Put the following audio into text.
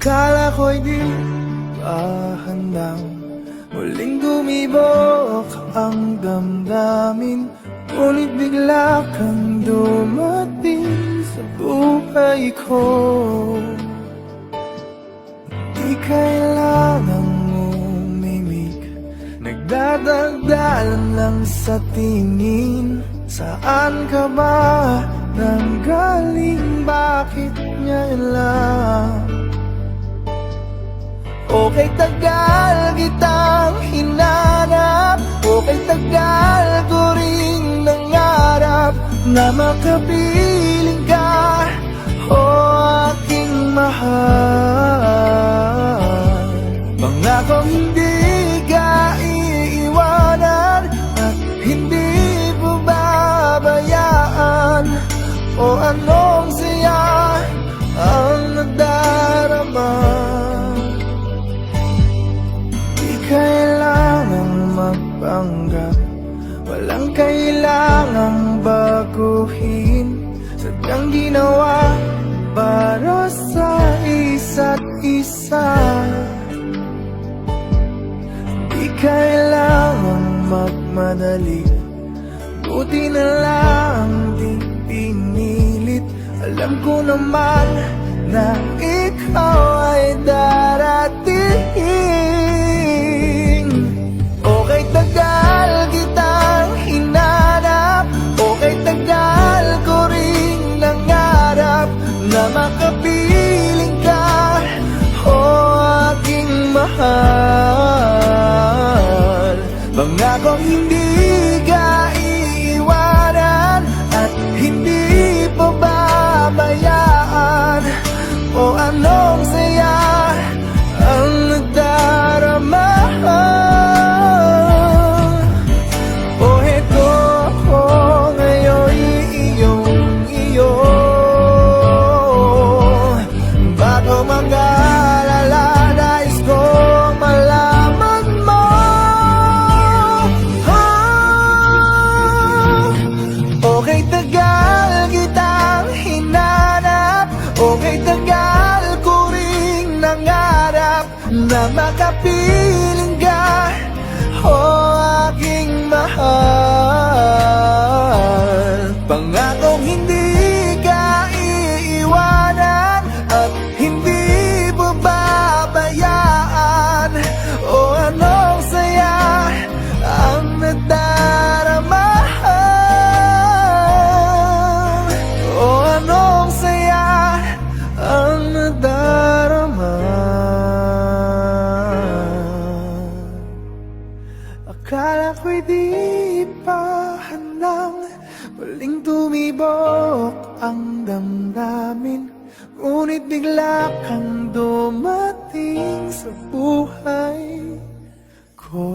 Akala ko'y di pa handang muling dumibok ang damdamin, ngunit bigla kang dumating sa buhay ko. Di kailangang umimik, nagdadagdalan lang sa tingin. Saan ka ba nanggaling? Bakit ngayon lang? Okay, tagal kitang hinanap, okay, tagal ko rin nangarap na makapiling ka, o aking mahal. Pangakong hindi ka iiwanan at hindi mo babayaan, o anong siya ang nadarama. Kailangang magpanggap, walang kailangang baguhin, sadyang ginawa para sa isa't isa. Di kailangang magmadali, buti na lang di pinilit. Alam ko naman na ikaw ay darating. Okay, tagal kitang hinanap, okay, tagal ko rin nangarap na makapiling ka, o aking mahal. Pangakong hindi ka iiwanan at hindi pa babayaan, o anong saya ang nadarama. O heto ko ngayon iyo, bago mag-alala, nais kong malaman mo. Okay, tagal kitang hinanap, okay, tagal ko ring nangarap na makapiling ka, o aking mahal. Pangakong hindi ka iiwanan at hindi mo babayaan, o anong saya ang nadarama, o anong saya ang nadarama. Akala ko'y di pa handang muling tumibok ang damdamin, ngunit bigla kang dumating sa buhay ko.